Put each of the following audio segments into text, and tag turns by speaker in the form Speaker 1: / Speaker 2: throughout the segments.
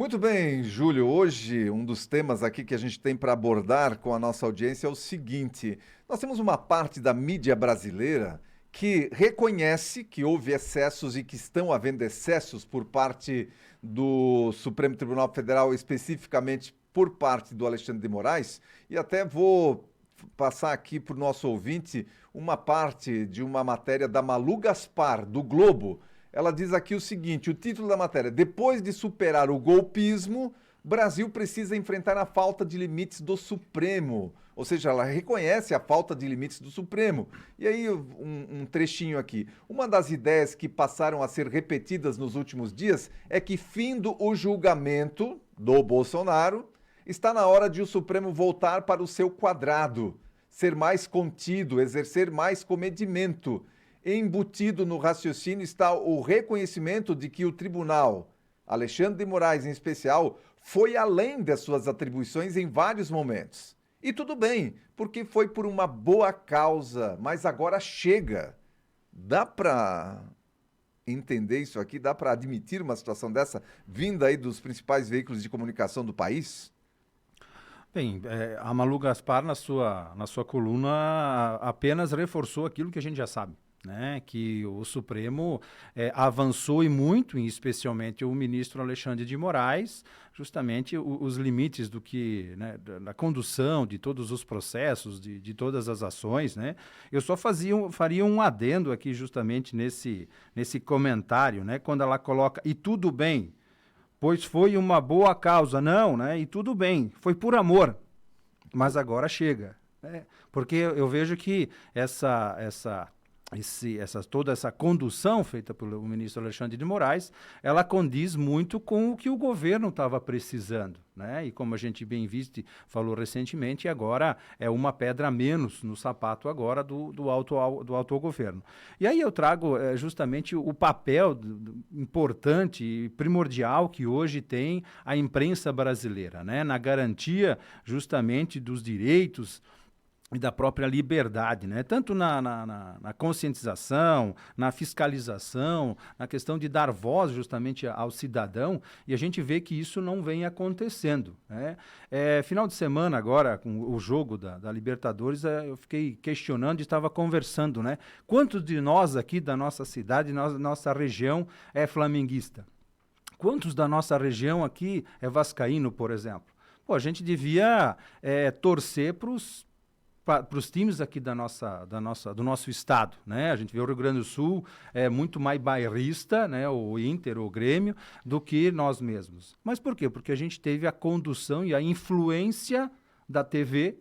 Speaker 1: Muito bem, Júlio. Hoje, um dos temas aqui que a gente tem para abordar com a nossa audiência é o seguinte: nós temos uma parte da mídia brasileira que reconhece que houve excessos e que estão havendo excessos por parte do Supremo Tribunal Federal, especificamente por parte do Alexandre de Moraes, e até vou passar aqui para o nosso ouvinte uma parte de uma matéria da Malu Gaspar, do Globo. Ela diz aqui o seguinte, o título da matéria: depois de superar o golpismo, Brasil precisa enfrentar a falta de limites do Supremo. Ou seja, ela reconhece a falta de limites do Supremo. E aí, um trechinho aqui. Uma das ideias que passaram a ser repetidas nos últimos dias é que, findo o julgamento do Bolsonaro, está na hora de o Supremo voltar para o seu quadrado, ser mais contido, exercer mais comedimento. Embutido no raciocínio está o reconhecimento de que o tribunal, Alexandre de Moraes em especial, foi além das suas atribuições em vários momentos. E tudo bem, porque foi por uma boa causa, mas agora chega. Dá para entender isso aqui? Dá para admitir uma situação dessa vinda aí dos principais veículos de comunicação do país?
Speaker 2: Bem, a Malu Gaspar, na sua coluna, apenas reforçou aquilo que a gente já sabe. Né, que o Supremo avançou e muito, e especialmente o ministro Alexandre de Moraes, justamente os limites do que, né, da condução de todos os processos, de todas as ações. Né. Eu só faria um adendo aqui justamente nesse comentário, né, quando ela coloca, e tudo bem, pois foi uma boa causa. Não, né, e tudo bem, foi por amor, mas agora chega. Né, porque eu vejo que toda essa condução feita pelo ministro Alexandre de Moraes, ela condiz muito com o que o governo estava precisando, né? E como a gente bem visto, falou recentemente, agora é uma pedra a menos no sapato agora do autogoverno. E aí eu trago justamente o papel importante e primordial que hoje tem a imprensa brasileira, né? Na garantia justamente dos direitos e da própria liberdade, né? Tanto na conscientização, na fiscalização, na questão de dar voz justamente ao cidadão, e a gente vê que isso não vem acontecendo. Né? Final de semana agora, com o jogo da Libertadores, eu fiquei questionando e estava conversando, né? Quantos de nós aqui da nossa cidade, nossa região, é flamenguista? Quantos da nossa região aqui é vascaíno, por exemplo? Pô, a gente devia torcer para os times aqui do nosso estado, né? A gente vê o Rio Grande do Sul muito mais bairrista, né? O Inter, o Grêmio, do que nós mesmos. Mas por quê? Porque a gente teve a condução e a influência da TV,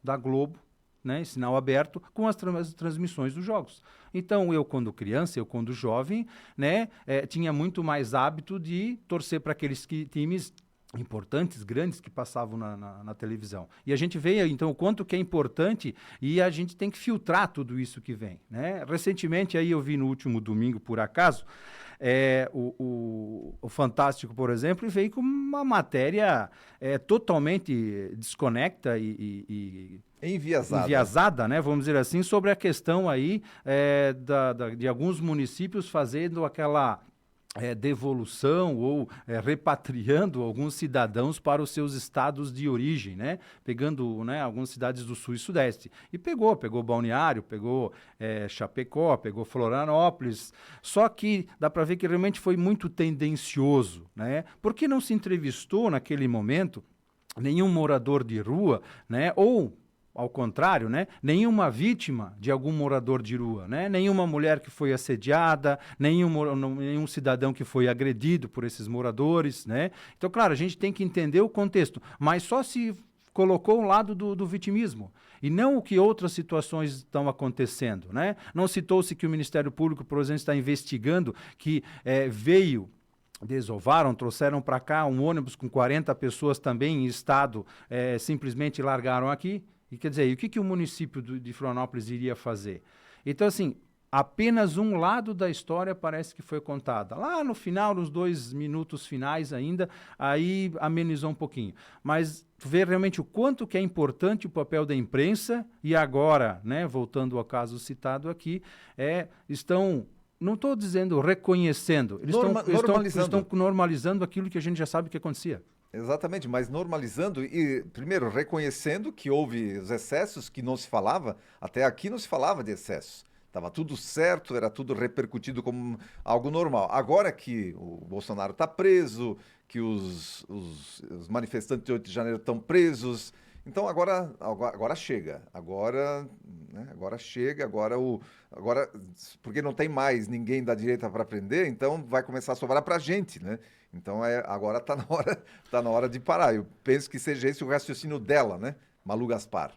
Speaker 2: da Globo, né, em sinal aberto, com as transmissões dos jogos. Então, eu quando criança, eu quando jovem, né, tinha muito mais hábito de torcer para aqueles times importantes, grandes, que passavam na televisão. E a gente vê, então, o quanto que é importante e a gente tem que filtrar tudo isso que vem. Né? Recentemente, aí eu vi no último domingo, por acaso, o Fantástico, por exemplo, veio com uma matéria totalmente desconecta e enviesada, né, vamos dizer assim, sobre a questão aí de alguns municípios fazendo aquela devolução ou repatriando alguns cidadãos para os seus estados de origem, né? Pegando, né, algumas cidades do sul e sudeste. E pegou Balneário, pegou Chapecó, pegou Florianópolis. Só que dá para ver que realmente foi muito tendencioso, né? Porque não se entrevistou naquele momento nenhum morador de rua, né? Ou ao contrário, né? Nenhuma vítima de algum morador de rua, né? Nenhuma mulher que foi assediada, nenhum cidadão que foi agredido por esses moradores, né? Então, claro, a gente tem que entender o contexto, mas só se colocou o lado do vitimismo e não o que outras situações estão acontecendo, né? Não citou-se que o Ministério Público, por exemplo, está investigando que desovaram, trouxeram para cá um ônibus com 40 pessoas também em estado, simplesmente largaram aqui. E quer dizer, e o que o município de Florianópolis iria fazer? Então, assim, apenas um lado da história parece que foi contada. Lá no final, nos 2 minutos finais ainda, aí amenizou um pouquinho. Mas ver realmente o quanto que é importante o papel da imprensa, e agora, né, voltando ao caso citado aqui, estão Não estou dizendo reconhecendo, eles estão normalizando aquilo que a gente já sabe que acontecia.
Speaker 1: Exatamente, mas normalizando e, primeiro, reconhecendo que houve os excessos que não se falava, até aqui não se falava de excessos. Estava tudo certo, era tudo repercutido como algo normal. Agora que o Bolsonaro está preso, que os manifestantes de 8 de janeiro estão presos, então agora chega. Agora, né, agora chega, agora, porque não tem mais ninguém da direita para prender, então vai começar a sobrar para a gente, né? Então agora tá na hora de parar. Eu penso que seja esse o raciocínio dela, né? Malu Gaspar.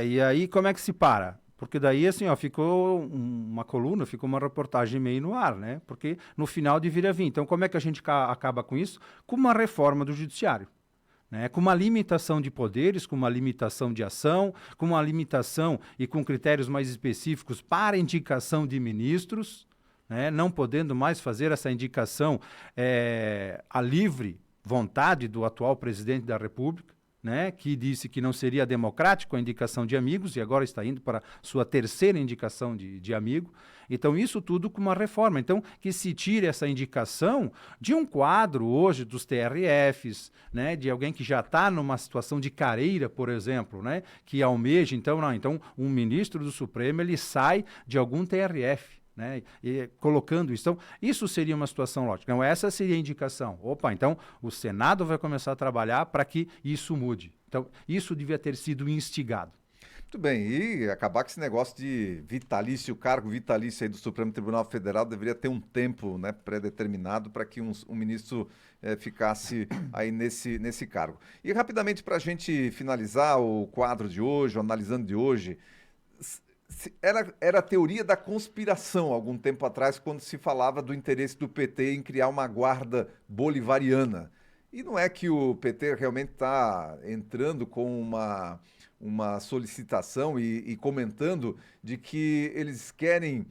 Speaker 2: E aí como é que se para? Porque daí, assim, ó, ficou uma coluna, ficou uma reportagem meio no ar, né? Porque no final deveria vir. Então, como é que a gente acaba com isso? Com uma reforma do judiciário, né? Com uma limitação de poderes, com uma limitação de ação, com uma limitação e com critérios mais específicos para indicação de ministros, né? Não podendo mais fazer essa indicação à livre vontade do atual presidente da República, né, que disse que não seria democrático a indicação de amigos e agora está indo para sua terceira indicação de amigo. Então, isso tudo com uma reforma. Então, que se tire essa indicação de um quadro hoje dos TRFs, né, de alguém que já está numa situação de careira, por exemplo, né, que almeja, então, um ministro do Supremo, ele sai de algum TRF. Né, e colocando isso. Então, isso seria uma situação lógica. Então, essa seria a indicação. Então, o Senado vai começar a trabalhar para que isso mude. Então, isso devia ter sido instigado.
Speaker 1: Muito bem, e acabar com esse negócio de vitalício, o cargo vitalício aí do Supremo Tribunal Federal deveria ter um tempo, né, pré-determinado para que um ministro ficasse aí nesse cargo. E rapidamente, para a gente finalizar o quadro de hoje, o Analisando de hoje, era a teoria da conspiração algum tempo atrás, quando se falava do interesse do PT em criar uma guarda bolivariana. E não é que o PT realmente está entrando com uma solicitação e comentando de que eles querem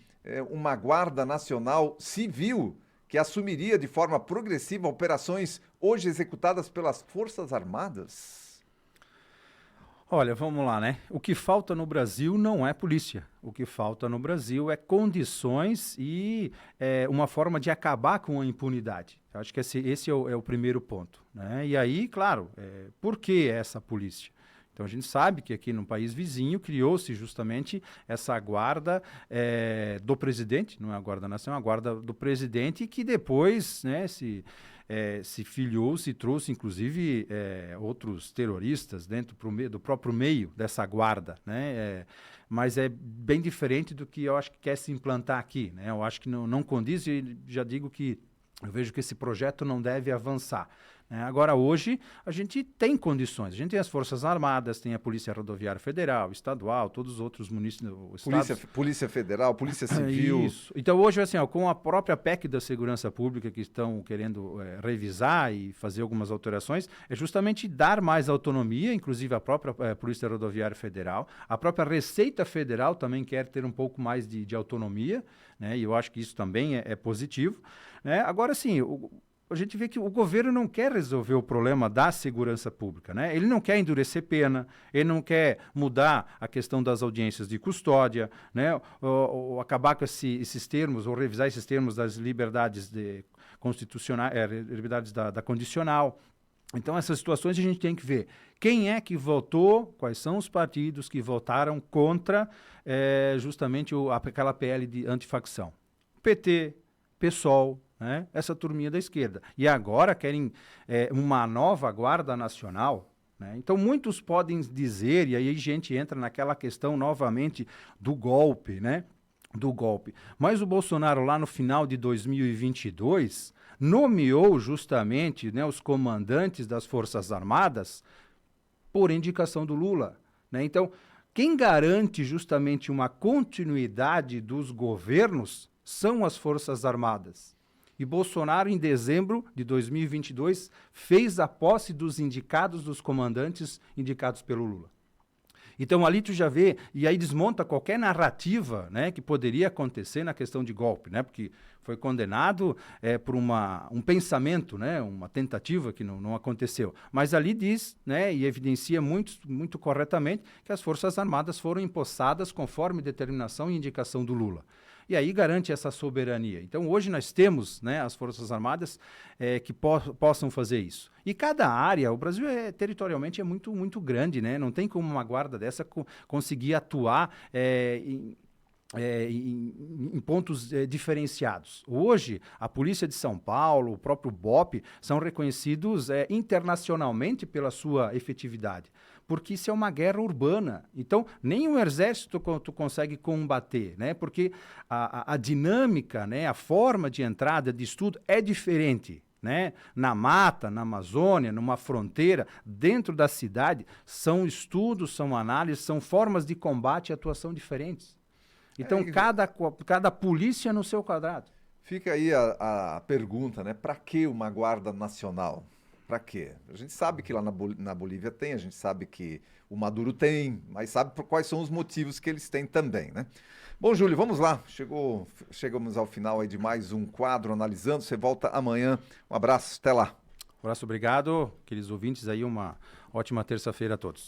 Speaker 1: uma guarda nacional civil que assumiria de forma progressiva operações hoje executadas pelas Forças Armadas?
Speaker 2: Olha, vamos lá, né? O que falta no Brasil não é polícia. O que falta no Brasil é condições e uma forma de acabar com a impunidade. Eu acho que esse é o primeiro ponto, né? E aí, claro, por que essa polícia? Então, a gente sabe que aqui no país vizinho criou-se justamente essa guarda do presidente, não é a guarda nacional, é a guarda do presidente, que depois, né, se filiou, se trouxe, inclusive, outros terroristas dentro do próprio meio dessa guarda, né? Mas é bem diferente do que eu acho que quer se implantar aqui, né? Eu acho que não condiz e já digo que eu vejo que esse projeto não deve avançar. Agora, hoje, a gente tem condições. A gente tem as Forças Armadas, tem a Polícia Rodoviária Federal, Estadual, todos os outros municípios.
Speaker 1: Polícia Federal, Polícia Civil.
Speaker 2: Isso. Então, hoje, assim, com a própria PEC da Segurança Pública, que estão querendo revisar e fazer algumas alterações, é justamente dar mais autonomia, inclusive a própria Polícia Rodoviária Federal. A própria Receita Federal também quer ter um pouco mais de autonomia, né? E eu acho que isso também é positivo, né? Agora, sim, a gente vê que o governo não quer resolver o problema da segurança pública, né? Ele não quer endurecer pena, ele não quer mudar a questão das audiências de custódia, né? Ou acabar com esses termos, ou revisar esses termos das liberdades constitucionais, liberdades da condicional. Então, essas situações a gente tem que ver quem é que votou, quais são os partidos que votaram contra justamente aquela PL de antifacção. PT, PSOL, né? Essa turminha da esquerda. E agora querem uma nova Guarda Nacional, né? Então, muitos podem dizer, e aí a gente entra naquela questão novamente do golpe, né? Do golpe. Mas o Bolsonaro, lá no final de 2022, nomeou justamente, né, os comandantes das Forças Armadas por indicação do Lula, né? Então, quem garante justamente uma continuidade dos governos são as Forças Armadas. E Bolsonaro, em dezembro de 2022, fez a posse dos indicados, dos comandantes indicados pelo Lula. Então, ali tu já vê, e aí desmonta qualquer narrativa, né, que poderia acontecer na questão de golpe, né, porque foi condenado por um pensamento, né, uma tentativa que não aconteceu. Mas ali diz, né, e evidencia muito corretamente que as Forças Armadas foram empossadas conforme determinação e indicação do Lula. E aí garante essa soberania. Então, hoje nós temos, né, as Forças Armadas que possam fazer isso. E cada área, o Brasil territorialmente é muito, muito grande, né? Não tem como uma guarda dessa conseguir atuar em pontos diferenciados. Hoje, a Polícia de São Paulo, o próprio BOPE, são reconhecidos internacionalmente pela sua efetividade, porque isso é uma guerra urbana. Então, nem o exército tu consegue combater, né? Porque a dinâmica, né? A forma de entrada de estudo é diferente. Né? Na mata, na Amazônia, numa fronteira, dentro da cidade, são estudos, são análises, são formas de combate e atuação diferentes. Então, cada polícia no seu quadrado.
Speaker 1: Fica aí a pergunta, né? Para que uma Guarda Nacional? Para quê? A gente sabe que lá na Bolívia tem, a gente sabe que o Maduro tem, mas sabe quais são os motivos que eles têm também, né? Bom, Júlio, vamos lá. Chegamos ao final aí de mais um quadro Analisando. Você volta amanhã. Um abraço, até lá.
Speaker 2: Um abraço, obrigado. Queridos ouvintes aí, uma ótima terça-feira a todos.